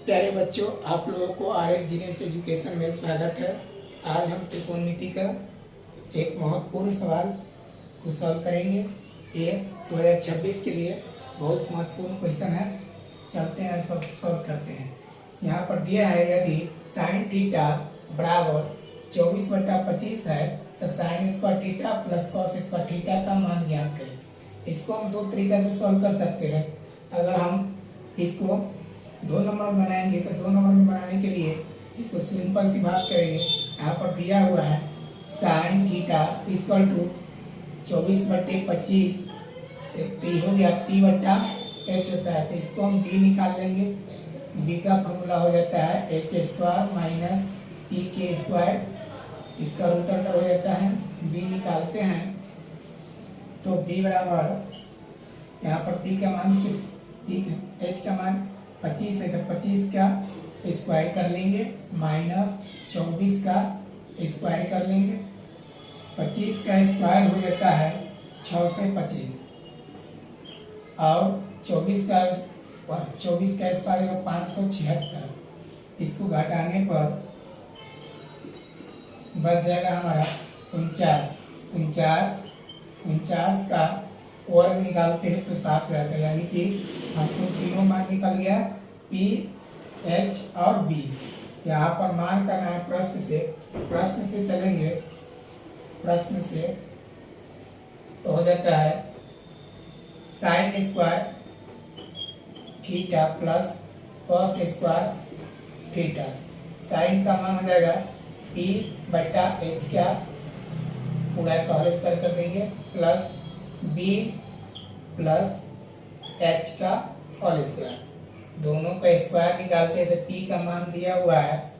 प्यारे बच्चों, आप लोगों को RS जीनियस एजुकेशन में स्वागत है। आज हम त्रिकोणमिति का एक महत्वपूर्ण सवाल को सॉल्व करेंगे। ये 2026 के लिए बहुत महत्वपूर्ण क्वेश्चन है। चलते हैं, सब सॉल्व करते हैं। यहाँ पर दिया है, यदि साइन थीटा बराबर 24/25 है तो sign square theta plus cos square theta का मान ज्ञात करें। इसको हम दो तरीका से सॉल्व कर सकते हैं। अगर हम इसको दो नंबर में बनाएंगे तो दो नंबर में बनाने के लिए इसको सिंपल सी बात करेंगे। यहाँ पर दिया हुआ है साइन थीटा इक्वल टू 24/25, तो ये हो गया P/H होता है। तो इसको हम B निकाल लेंगे। B का फॉर्मूला हो जाता है H² माइनस PK²। इसका रूट अंडर हो जाता है। B निकालते हैं तो B बराबर, यहाँ पर P का मान H का मान 25 है तो 25 का स्क्वायर कर लेंगे माइनस 24 का स्क्वायर कर लेंगे। 25 का स्क्वायर हो जाता है 6 से 25 और 24 का स्क्वायर है 576। इसको घटाने पर बच जाएगा हमारा 49 का वर्ग निकालते हैं तो 7 रहता है। यानी कि हमको तीनों मान निकल गया P, H और B। यहाँ पर मान करना है प्रश्न से चलेंगे। प्रश्न से तो हो जाता है sine square theta plus cos square theta. Sine का मान हो जाएगा P/H का पूरा का होल स्क्वायर कर देंगे प्लस B प्लस H का होल स्क्वायर। दोनों का स्क्वायर निकालते हैं तो P का मान दिया हुआ है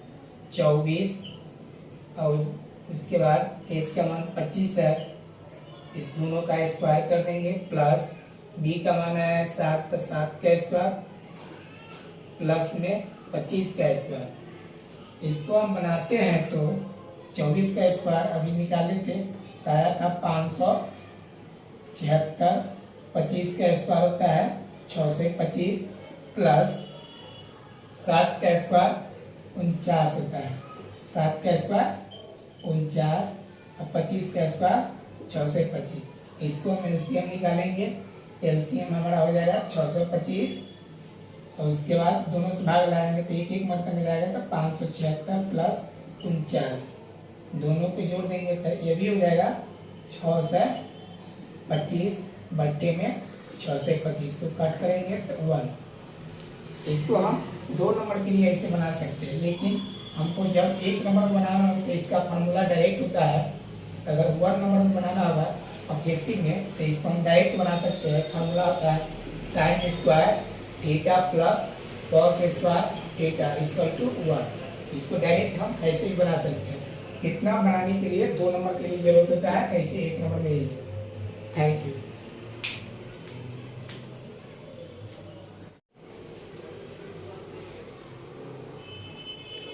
24 और इसके बाद H का मान 25 है। इस दोनों का स्क्वायर कर देंगे प्लस B का मान है 7 तो 7 का स्क्वायर प्लस में 25 का स्क्वायर। इसको हम बनाते हैं तो 24 का स्क्वायर अभी निकाले थे, आया था 576। 25 का स्क्वायर होता है 6 से 25 प्लस 7 का स्क्वायर 49 होता है। 7 का स्क्वायर 49 और 25 का स्क्वायर 6 से 25। इसको हम एलसीएम निकालेंगे। एलसीएम हमारा हो जाएगा 625 और उसके बाद दोनों से भाग लाएंगे तो एक एक मरतबा में जाएगा तो 576 प्लस 49 दोनों को जोड़ देंगे तो ये भी हो जाएगा 6 से 25 बट्टे में 6 से 25 को कट करेंगे तो 1। इसको हम दो नंबर के लिए ऐसे बना सकते हैं, लेकिन हमको जब एक नंबर बनाना हो तो इसका फार्मूला डायरेक्ट होता है। अगर 1 नंबर में बनाना होगा ऑब्जेक्टिव में तो इसको हम डायरेक्ट बना सकते हैं। फार्मूला होता है sine square theta plus cos square theta equal to 1। इसको डायरेक्ट हम ऐसे ही बना सकते हैं। कितना बनाने के लिए 2 नंबर के लिए जरूरत होता है, ऐसे 1 नंबर में ऐसे। Thank you.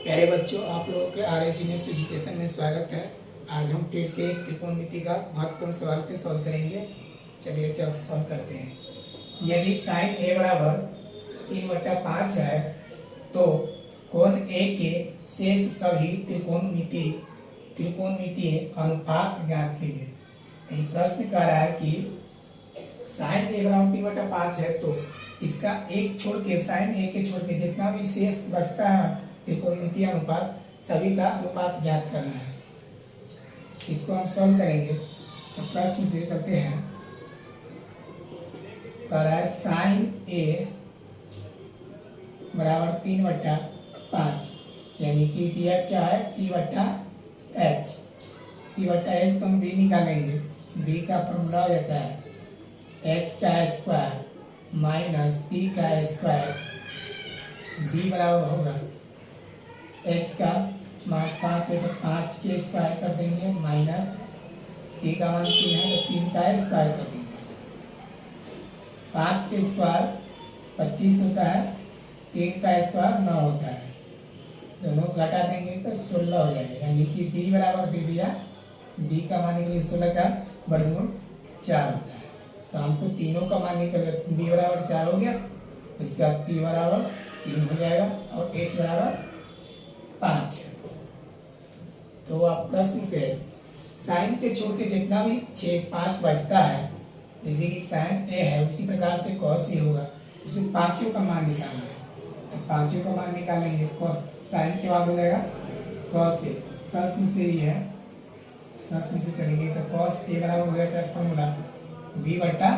प्यारे बच्चों, आप लोगों के RS जीनियस एजुकेशन में स्वागत है। आज हम फिर से एक त्रिकोणमिति का महत्वपूर्ण सवाल पे सॉल्व करेंगे। चलिए सॉल्व करते हैं। यदि साइन A बराबर 3/5 है तो कोण A के शेष सभी त्रिकोणमितीय अनुपात ज्ञात कीजिए। यही प्रश्न कह रहा है कि साइन A बराबर 3/5 है तो इसका एक छोड़ के, साइन A के छोड़ के जितना भी शेष बचता है त्रिकोणमितीय अनुपात, सभी का अनुपात ज्ञात करना है। इसको हम सॉल्व करेंगे तो प्रश्न से चलते हैं। कह रहा है साइन A बराबर 3/5, यानी कि दिया क्या है P/H। P/H तो हम B निकालेंगे। B का फॉर्मूला हो जाता है H का स्क्वायर माइनस P का स्क्वायर। B बराबर होगा H का मान 5 है तो 5 के स्क्वायर कर देंगे माइनस P का मान 3 है तो 3 का स्क्वायर कर देंगे। 5 के स्क्वायर 25 होता है, 3 का स्क्वायर 9 होता है। दोनों घटा देंगे तो 16 हो जाएगा। यानी कि B बराबर दे दिया, B का मान निकले 16 का वर्गमूल 4 होता है। तो हमको तीनों का मान निकल गया। B बराबर 4 हो गया, इसका P बराबर 3 हो जाएगा और h बराबर 5 है। तो आप प्रश्न से साइन के छोड़ के जितना भी 6 5 बचता है, जैसे कि साइन ए है उसी प्रकार से कॉस ए होगा, उसमें पांचों का मान निकालना है। तो पांचों का मान निकालेंगे, साइन के बाद हो जाएगा कॉस ए। प्रश्न से ही है, प्रश्न से चलेंगे तो कॉस ए बराबर हो जाता है फॉर्मूला बी बटा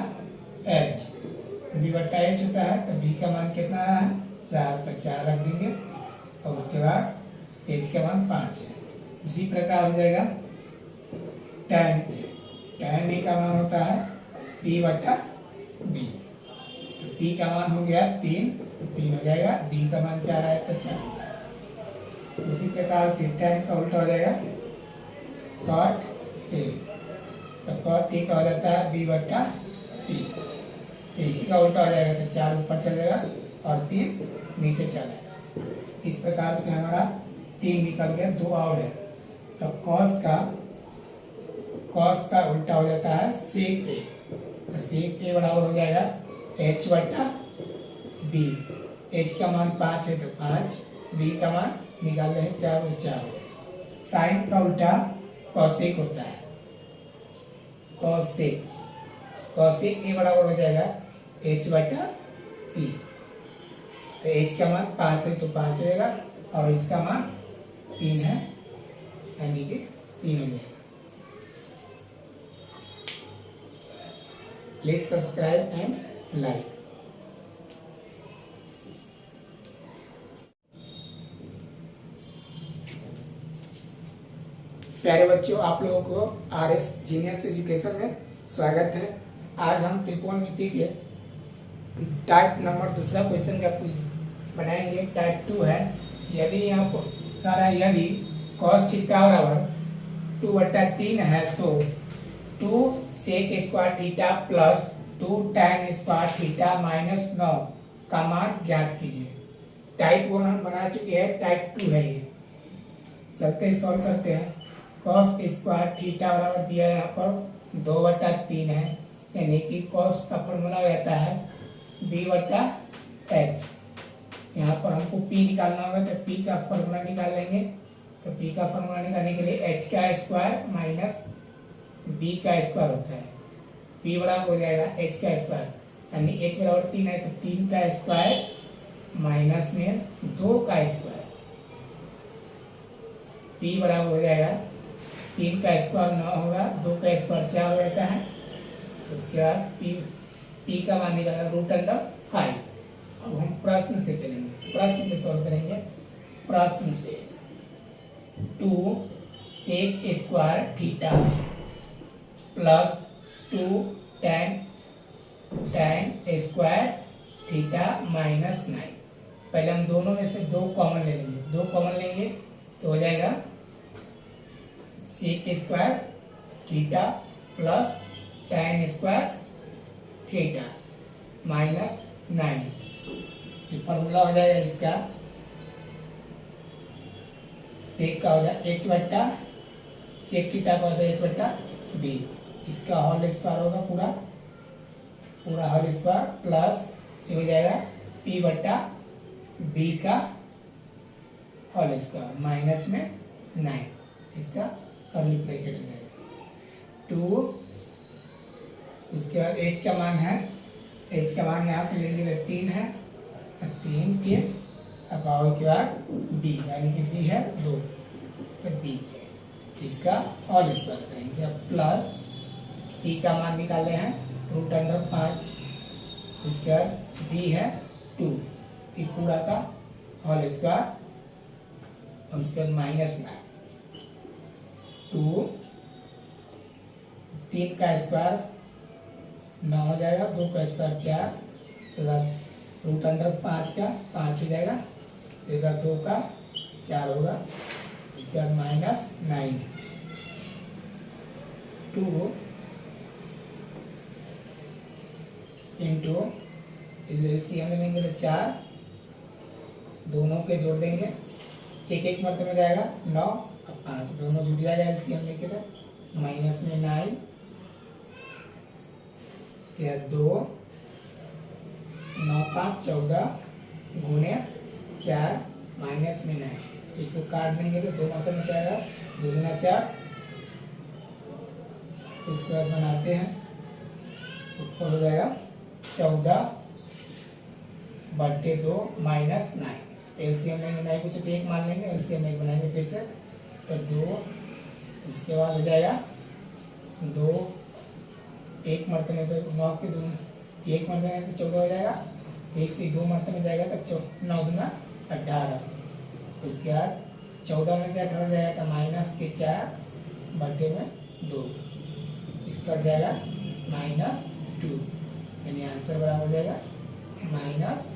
एच। बी बटा एच होता है तो बी का मान कितना है 4, तो 4 रख देंगे और उसके बाद एच का मान 5 है। उसी प्रकार हो जाएगा टैन ए। टैन ए का मान होता है पी बटा बी। तो पी का मान हो गया 3, तो 3 हो जाएगा, बी का मान 4 आया तो 4। उसी प्रकार से टैन का उल्टा हो जाएगा कॉट ए। तो कॉट ए का हो जाता है बी बटा पी। तो इसी का उल्टा हो जाएगा तो 4 ऊपर चलेगा और 3 नीचे चलेगा। इस प्रकार से हमारा 3 निकल गया, 2 और है। तो कॉस का उल्टा हो जाता है सेक ए। तो सेक ए बराबर हो जाएगा एच बटा बी। एच का मान 5 है तो 5, बी का मान निकाल रहे हैं 4 और 4। साइन का उल्टा कॉसेक होता है, कॉसेक। कॉसेक ए बराबर हो जाएगा एच बटा पी। तो एच का मान 5 है तो 5 हो जाएगा और इसका मान 3 है, यानी कि 3 हो जाएगा। Please subscribe and like. प्यारे बच्चों, आप लोगों को RS जीनियस एजुकेशन में स्वागत है। आज हम त्रिकोणमिति के टाइप नंबर दूसरा क्वेश्चन का बनाएंगे। टाइप 2 है। यदि यहाँ पर कह रहा है यदि cos थीटा बराबर 2/3 है तो 2 sec square theta plus 2 tan square theta minus 9 का मान ज्ञात कीजिए। टाइप 1 हम बना चुके हैं, टाइप 2 है ये। चलते हैं सॉल्व करते हैं। cos स्क्वायर थीटा बराबर दिया है यहाँ पर 2/3 है, यानी कि cos का फॉर्मूला हो जाता है b/h। यहाँ पर हमको p निकालना होगा तो p का फॉर्मूला निकाल लेंगे। तो p का फॉर्मूला निकालने के लिए h का स्क्वायर माइनस b का स्क्वायर होता है। p बराबर हो जाएगा h का स्क्वायर, यानी h बराबर 3 है तो 3 का स्क्वायर माइनस में 2 का स्क्वायर। p बराबर हो जाएगा 3 का स्क्वायर 9 होगा, 2 का स्क्वायर 4 हो जाता है। उसके बाद p का मान निकाला √5। अब हम प्रश्न से चलेंगे, प्रश्न पे सॉल्व करेंगे। प्रश्न से 2 sec square theta plus 2 tan square theta minus 9। पहले हम दोनों में से 2 कॉमन ले लेंगे। 2 कॉमन लेंगे तो हो जाएगा sec square theta plus tan square theta minus 9। ये फॉर्मूला हो जाएगा इसका, सेक का हो जाएगा h बट्टा सेक थीटा का होता है h बट्टा b। इसका होल स्क्वायर होगा पूरा होल स्क्वायर प्लस ये हो जाएगा p बट्टा b का होल स्क्वायर माइनस में 9। इसका कर्ली ब्रैकेट हो जाएगा 2। इसके बाद h का मान है, h का मान यहाँ से लेंगे तो 3 है, 3 के अपावर के बाद b, यानी कि b है 2 तो b के इसका होल स्क्वायर करेंगे। अब प्लस p का मान निकाले हैं √5। इसका b है 2, ये पूरा का होल स्क्वायर और उसके बाद माइनस 2। 3 का स्क्वायर 9 हो जाएगा, 2 का स्क्वायर 4, तो √5 का 5 हो जाएगा, फिर 2 का 4 होगा। इसके बाद माइनस 9 2 इंटू एलसीएम में लेंगे तो 4, दोनों के जोड़ देंगे, एक मरतबे में जाएगा 9 और 5, दोनों जुट जाएगा एलसीएम लेके तो माइनस में 9। इसके बाद 2 9 5 14 गुने 4 माइनस में 9, इसको काट देंगे तो 2 मतलब में जाएगा, 2 गुना 4। इसके बाद बनाते हैं, ऊपर हो जाएगा 14/2 माइनस 9। एलसीएम लेंगे, 9 कुछ 1 मान लेंगे, एलसीएम 1 बनाएंगे फिर से, तो 2। इसके बाद हो जाएगा 2 1 मरतबे में, तो 9 के 2 1 मरतबे में तो 14 हो जाएगा, 1 से 2 मरतबे में जाएगा तो 9 दूना 18। इसके बाद 14 में से 18 जाएगा तो माइनस के 4/2, इसका जाएगा -2, यानी आंसर बराबर हो जाएगा -2।